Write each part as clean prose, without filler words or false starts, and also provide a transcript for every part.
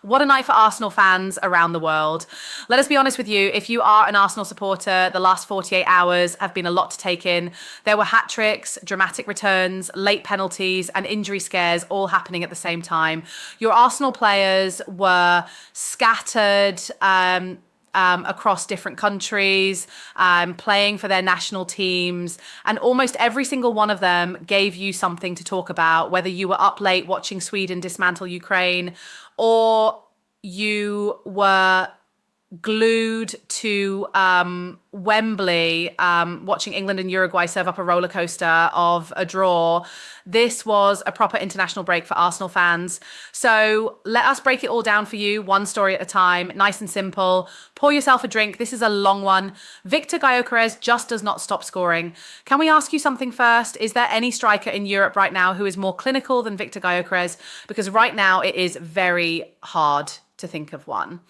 What a night for Arsenal fans around the world. Let us be honest with you. If you are an Arsenal supporter, the last 48 hours have been a lot to take in. There were hat tricks, dramatic returns, late penalties, and injury scares all happening at the same time. Your Arsenal players were scattered across different countries, playing for their national teams. And almost every single one of them gave you something to talk about, whether you were up late watching Sweden dismantle Ukraine or you were glued to Wembley, watching England and Uruguay serve up a roller coaster of a draw. This was a proper international break for Arsenal fans. So let us break it all down for you, one story at a time, nice and simple. Pour yourself a drink. This is a long one. Viktor Gyokeres just does not stop scoring. Can we ask you something first? Is there any striker in Europe right now who is more clinical than Viktor Gyokeres? Because right now it is very hard to think of one.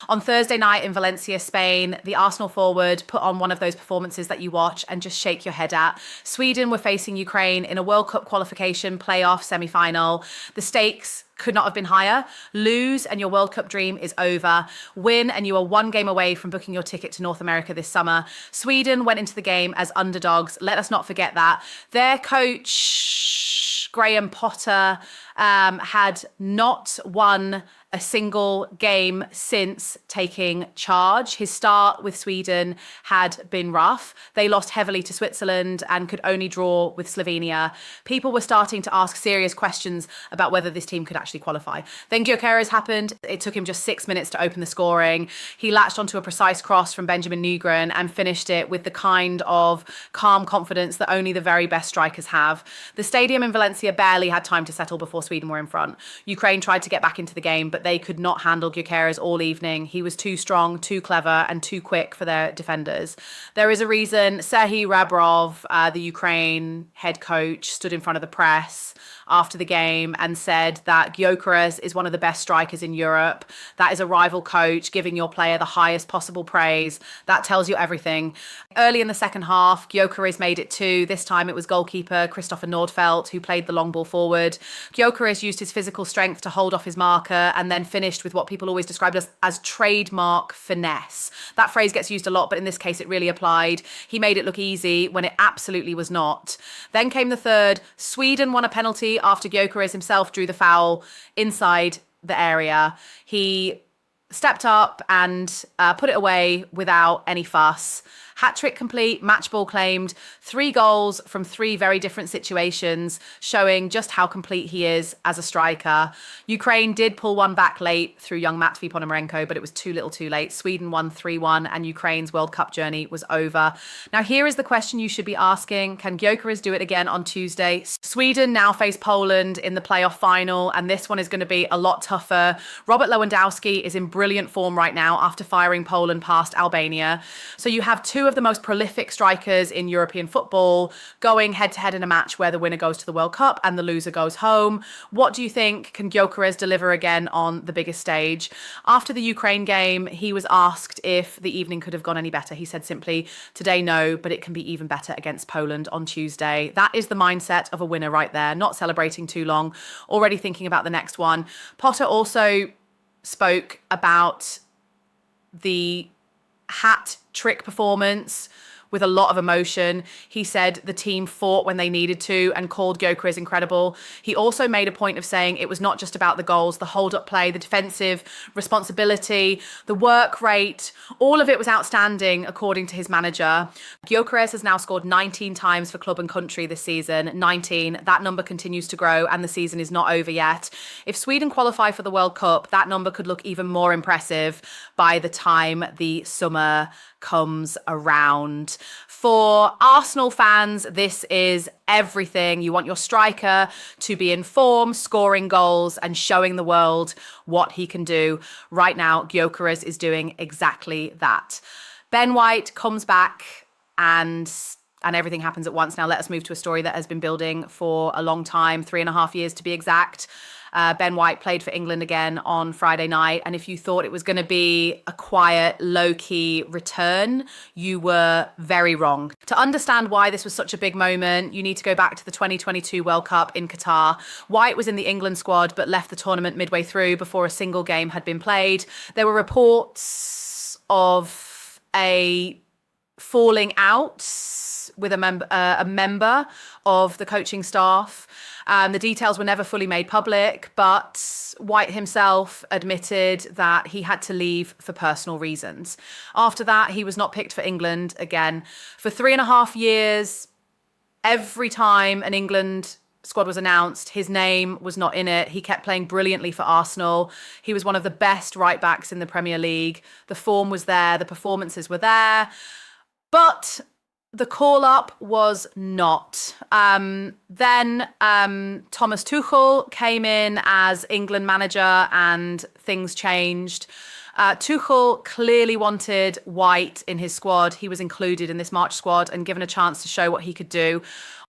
On Thursday night in Valencia, Spain, the Arsenal forward put on one of those performances that you watch and just shake your head at. Sweden were facing Ukraine in a World Cup qualification playoff semi-final. The stakes could not have been higher. Lose and your World Cup dream is over. Win and you are one game away from booking your ticket to North America this summer. Sweden went into the game as underdogs. Let us not forget that. Their coach, Graham Potter, had not won a single game since taking charge. His start with Sweden had been rough. They lost heavily to Switzerland and could only draw with Slovenia. People were starting to ask serious questions about whether this team could actually qualify. Then Gyokeres happened. It took him just 6 minutes to open the scoring. He latched onto a precise cross from Benjamin Nygren and finished it with the kind of calm confidence that only the very best strikers have. The stadium in Valencia barely had time to settle before Sweden were in front. Ukraine tried to get back into the game, but they could not handle Gyokeres all evening. He was too strong, too clever, and too quick for their defenders. There is a reason Serhii Rabrov, the Ukraine head coach, stood in front of the press after the game and said that Gyokeres is one of the best strikers in Europe. That is a rival coach giving your player the highest possible praise. That tells you everything. Early in the second half, Gyokeres made it two. This time it was goalkeeper Christopher Nordfeldt who played the long ball forward. Gyokeres used his physical strength to hold off his marker and then finished with what people always described as trademark finesse. That phrase gets used a lot, but in this case it really applied. He made it look easy when it absolutely was not. Then came the third. Sweden won a penalty after Gyokeres himself drew the foul inside the area. He stepped up and put it away without any fuss. Hat-trick complete, match ball claimed, 3 goals from 3 very different situations, showing just how complete he is as a striker. Ukraine did pull one back late through young Matvei Ponomarenko, but it was too little too late. Sweden won 3-1 and Ukraine's World Cup journey was over. Now here is the question you should be asking. Can Gyokeres do it again on Tuesday? Sweden now face Poland in the playoff final, and this one is going to be a lot tougher. Robert Lewandowski is in brilliant form right now after firing Poland past Albania. So you have two of the most prolific strikers in European football going head-to-head in a match where the winner goes to the World Cup and the loser goes home. What do you think? Can Gyokeres deliver again on the biggest stage? After the Ukraine game, he was asked if the evening could have gone any better. He said simply, today no, but it can be even better against Poland on Tuesday. That is the mindset of a winner right there, not celebrating too long, already thinking about the next one. Potter also spoke about the hat trick performance with a lot of emotion. He said the team fought when they needed to and called Gyokeres incredible. He also made a point of saying it was not just about the goals, the hold-up play, the defensive responsibility, the work rate, all of it was outstanding according to his manager. Gyokeres has now scored 19 times for club and country this season, 19. That number continues to grow and the season is not over yet. If Sweden qualify for the World Cup, that number could look even more impressive by the time the summer comes around. For Arsenal fans, this is everything. You want your striker to be in form, scoring goals and showing the world what he can do. Right now, Gyokeres is doing exactly that. Ben White comes back and everything happens at once. Now let us move to a story that has been building for a long time, 3.5 years to be exact. Ben White played for England again on Friday night. And if you thought it was going to be a quiet, low-key return, you were very wrong. To understand why this was such a big moment, you need to go back to the 2022 World Cup in Qatar. White was in the England squad, but left the tournament midway through before a single game had been played. There were reports of a falling out with a member of the coaching staff. The details were never fully made public, but White himself admitted that he had to leave for personal reasons. After that, he was not picked for England again. For 3.5 years, every time an England squad was announced, his name was not in it. He kept playing brilliantly for Arsenal. He was one of the best right backs in the Premier League. The form was there, the performances were there, but the call-up was not. Then Thomas Tuchel came in as England manager and things changed. Tuchel clearly wanted White in his squad. He was included in this March squad and given a chance to show what he could do.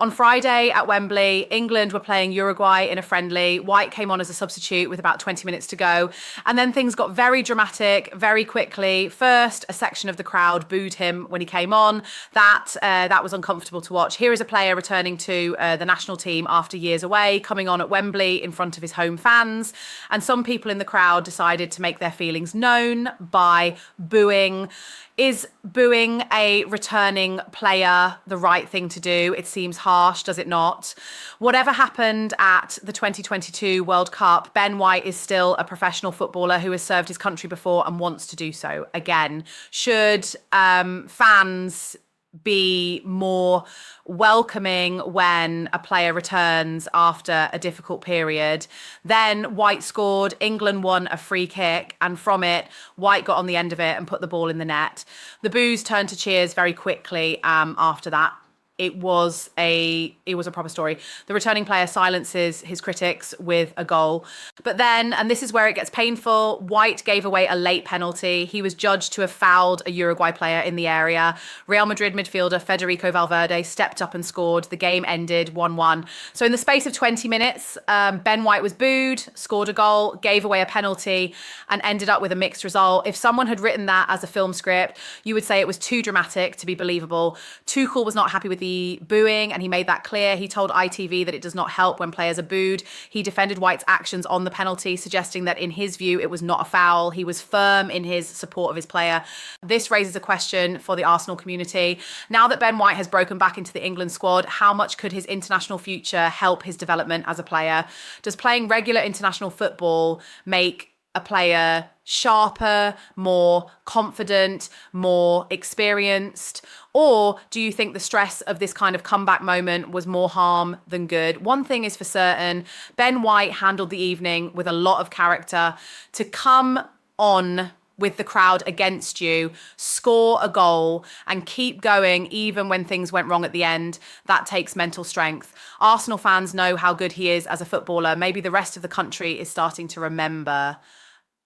On Friday at Wembley, England were playing Uruguay in a friendly. White came on as a substitute with about 20 minutes to go. And then things got very dramatic very quickly. First, a section of the crowd booed him when he came on. That was uncomfortable to watch. Here is a player returning to the national team after years away, coming on at Wembley in front of his home fans. And some people in the crowd decided to make their feelings known by booing. Is booing a returning player the right thing to do? It seems harsh, does it not? Whatever happened at the 2022 World Cup, Ben White is still a professional footballer who has served his country before and wants to do so again. Should fans be more welcoming when a player returns after a difficult period? Then White scored, England won a free kick, and from it, White got on the end of it and put the ball in the net. The boos turned to cheers very quickly after that. It was a proper story. The returning player silences his critics with a goal. But then, and this is where it gets painful, White gave away a late penalty. He was judged to have fouled a Uruguay player in the area. Real Madrid midfielder Federico Valverde stepped up and scored. The game ended 1-1. So in the space of 20 minutes, Ben White was booed, scored a goal, gave away a penalty, and ended up with a mixed result. If someone had written that as a film script, you would say it was too dramatic to be believable. Tuchel was not happy with the booing, and he made that clear. He told ITV that it does not help when players are booed. He defended White's actions on the penalty, suggesting that in his view it was not a foul. He was firm in his support of his player. This raises a question for the Arsenal community. Now that Ben White has broken back into the England squad, how much could his international future help his development as a player? Does playing regular international football make a player sharper, more confident, more experienced? Or do you think the stress of this kind of comeback moment was more harm than good? One thing is for certain, Ben White handled the evening with a lot of character. To come on with the crowd against you, score a goal and keep going even when things went wrong at the end, that takes mental strength. Arsenal fans know how good he is as a footballer. Maybe the rest of the country is starting to remember.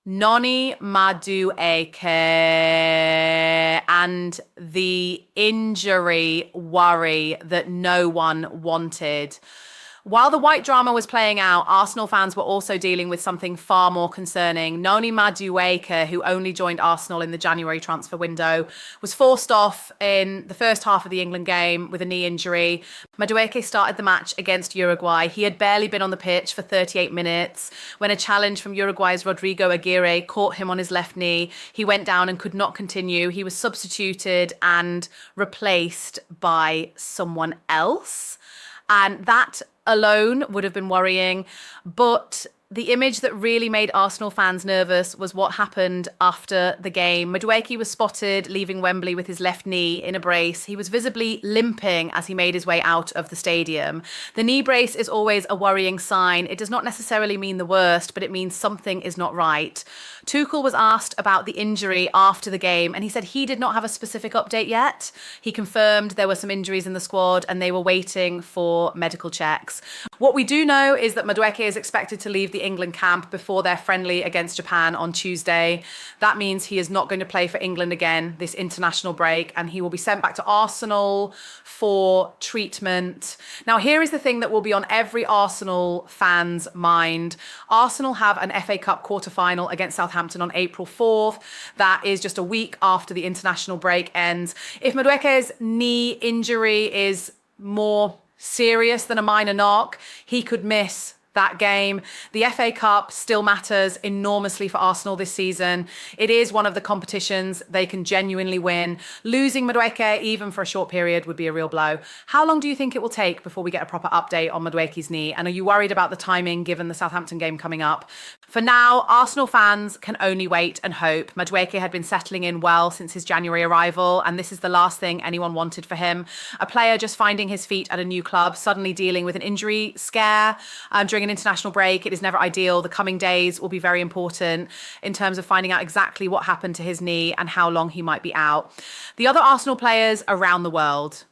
Noni Madueke and the injury worry that no one wanted. While the White drama was playing out, Arsenal fans were also dealing with something far more concerning. Noni Madueke, who only joined Arsenal in the January transfer window, was forced off in the first half of the England game with a knee injury. Madueke started the match against Uruguay. He had barely been on the pitch for 38 minutes when a challenge from Uruguay's Rodrigo Aguirre caught him on his left knee. He went down and could not continue. He was substituted and replaced by someone else. And that alone would have been worrying. But the image that really made Arsenal fans nervous was what happened after the game. Madueke was spotted leaving Wembley with his left knee in a brace. He was visibly limping as he made his way out of the stadium. The knee brace is always a worrying sign. It does not necessarily mean the worst, but it means something is not right. Tuchel was asked about the injury after the game, and he said he did not have a specific update yet. He confirmed there were some injuries in the squad and they were waiting for medical checks. What we do know is that Madueke is expected to leave the England camp before their friendly against Japan on Tuesday. That means he is not going to play for England again this international break, and he will be sent back to Arsenal for treatment. Now, here is the thing that will be on every Arsenal fan's mind. Arsenal have an FA Cup quarter-final against Southampton on April 4th. That is just a week after the international break ends. If Madueke's knee injury is more serious than a minor knock, he could miss that game. The FA Cup still matters enormously for Arsenal this season. It is one of the competitions they can genuinely win. Losing Madueke, even for a short period, would be a real blow. How long do you think it will take before we get a proper update on Madueke's knee? And are you worried about the timing given the Southampton game coming up? For now, Arsenal fans can only wait and hope. Madueke had been settling in well since his January arrival, and this is the last thing anyone wanted for him. A player just finding his feet at a new club, suddenly dealing with an injury scare during an international break. It is never ideal. The coming days will be very important in terms of finding out exactly what happened to his knee and how long he might be out. The other Arsenal players around the world,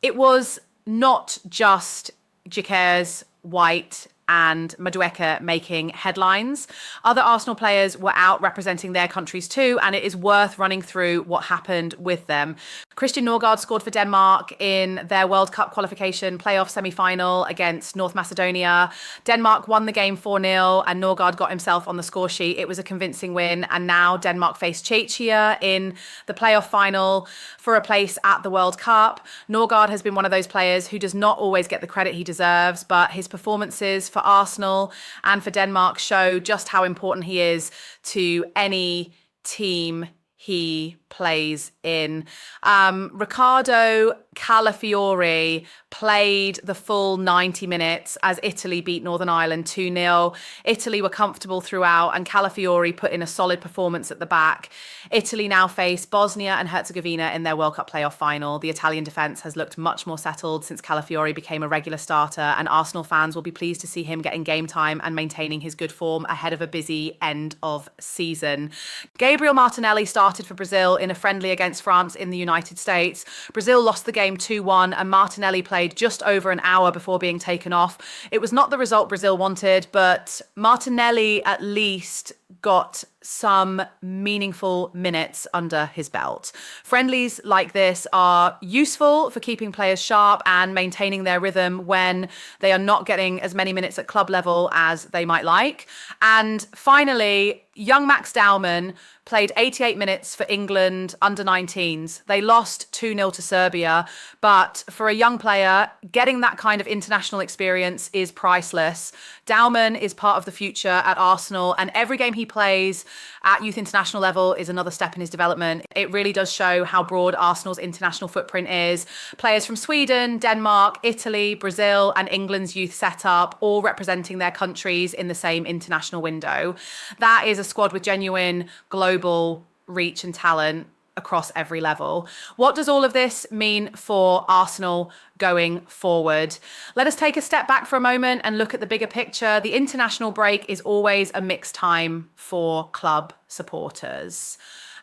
it was not just Gyokeres, White, and Madueke making headlines. Other Arsenal players were out representing their countries too, and it is worth running through what happened with them. Christian Norgaard scored for Denmark in their World Cup qualification playoff semi-final against North Macedonia. Denmark won the game 4-0, and Norgaard got himself on the score sheet. It was a convincing win, and now Denmark face Czechia in the playoff final for a place at the World Cup. Norgaard has been one of those players who does not always get the credit he deserves, but his performances for Arsenal and for Denmark show just how important he is to any team he plays in. Riccardo Calafiori played the full 90 minutes as Italy beat Northern Ireland 2-0. Italy were comfortable throughout, and Calafiori put in a solid performance at the back. Italy now face Bosnia and Herzegovina in their World Cup playoff final. The Italian defence has looked much more settled since Calafiori became a regular starter, and Arsenal fans will be pleased to see him getting game time and maintaining his good form ahead of a busy end of season. Gabriel Martinelli started for Brazil in a friendly against France in the United States. Brazil lost the game 2-1, and Martinelli played just over an hour before being taken off. It was not the result Brazil wanted, but Martinelli at least got some meaningful minutes under his belt. Friendlies like this are useful for keeping players sharp and maintaining their rhythm when they are not getting as many minutes at club level as they might like. And finally, young Max Dowman played 88 minutes for England under 19s. They lost 2-0 to Serbia, but for a young player, getting that kind of international experience is priceless. Dowman is part of the future at Arsenal, and every game he plays at youth international level is another step in his development. It really does show how broad Arsenal's international footprint is. Players from Sweden, Denmark, Italy, Brazil, and England's youth setup, all representing their countries in the same international window. That is a squad with genuine global reach and talent across every level. What does all of this mean for Arsenal going forward? Let us take a step back for a moment and look at the bigger picture. The international break is always a mixed time for club supporters.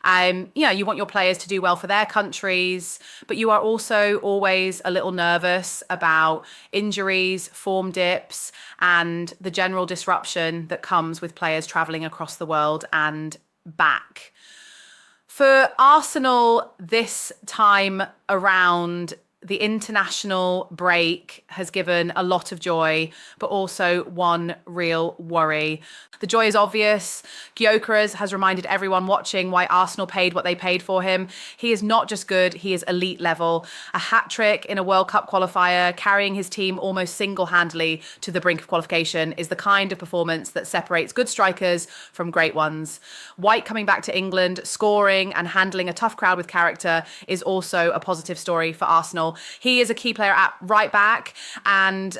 You want your players to do well for their countries, but you are also always a little nervous about injuries, form dips, and the general disruption that comes with players travelling across the world and back. For Arsenal this time around, the international break has given a lot of joy, but also one real worry. The joy is obvious. Gyokeres has reminded everyone watching why Arsenal paid what they paid for him. He is not just good, he is elite level. A hat-trick in a World Cup qualifier, carrying his team almost single-handedly to the brink of qualification, is the kind of performance that separates good strikers from great ones. White coming back to England, scoring and handling a tough crowd with character is also a positive story for Arsenal. He is a key player at right back, and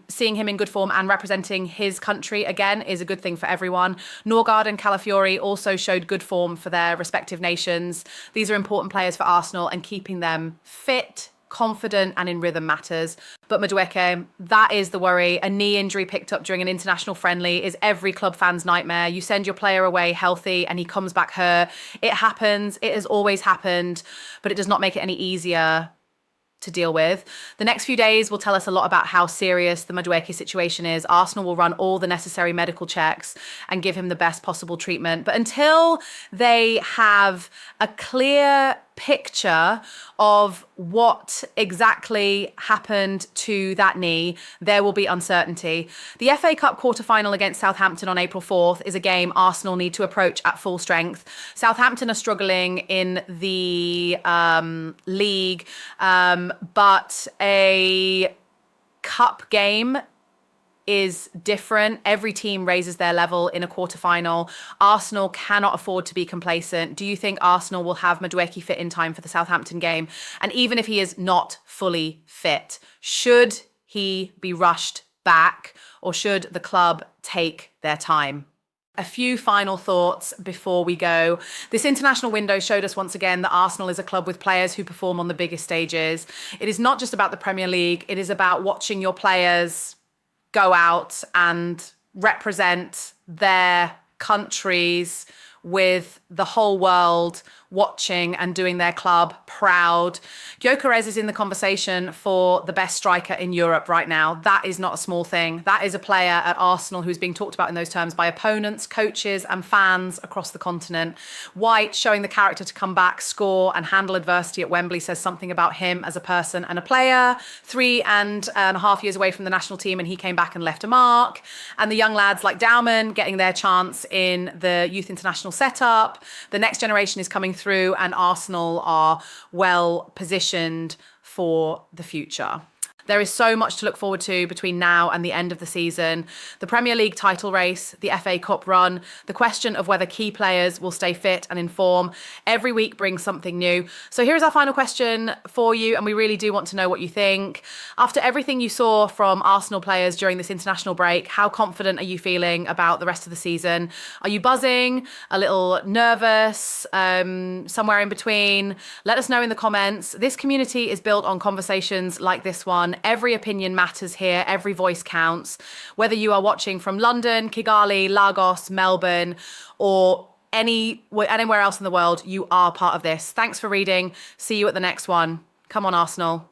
seeing him in good form and representing his country again is a good thing for everyone. Norgaard and Calafiori also showed good form for their respective nations. These are important players for Arsenal, and keeping them fit, confident and in rhythm matters. But Madueke, that is the worry. A knee injury picked up during an international friendly is every club fan's nightmare. You send your player away healthy and he comes back hurt. It happens. It has always happened, but it does not make it any easier to deal with. The next few days will tell us a lot about how serious the Madueke situation is. Arsenal will run all the necessary medical checks and give him the best possible treatment. But until they have a clear picture of what exactly happened to that knee, there will be uncertainty. The FA Cup quarter-final against Southampton on April 4th is a game Arsenal need to approach at full strength. Southampton are struggling in the league, but a cup game is different. Every team raises their level in a quarterfinal. Arsenal cannot afford to be complacent. Do you think Arsenal will have Madueke fit in time for the Southampton game? And even if he is not fully fit, should he be rushed back, or should the club take their time? A few final thoughts before we go. This international window showed us once again that Arsenal is a club with players who perform on the biggest stages. It is not just about the Premier League. It is about watching your players go out and represent their countries with the whole world watching and doing their club proud. Gyokeres is in the conversation for the best striker in Europe right now. That is not a small thing. That is a player at Arsenal who's being talked about in those terms by opponents, coaches and fans across the continent. White, showing the character to come back, score and handle adversity at Wembley, says something about him as a person and a player. 3.5 years away from the national team and he came back and left a mark. And the young lads like Dowman getting their chance in the youth international setup. The next generation is coming through and Arsenal are well positioned for the future. There is so much to look forward to between now and the end of the season. The Premier League title race, the FA Cup run, the question of whether key players will stay fit and in form. Every week brings something new. So here's our final question for you, and we really do want to know what you think. After everything you saw from Arsenal players during this international break, how confident are you feeling about the rest of the season? Are you buzzing, a little nervous, somewhere in between? Let us know in the comments. This community is built on conversations like this one. Every opinion matters here. Every voice counts. Whether you are watching from London, Kigali, Lagos, Melbourne, or anywhere else in the world, you are part of this. Thanks for reading. See you at the next one. Come on, Arsenal.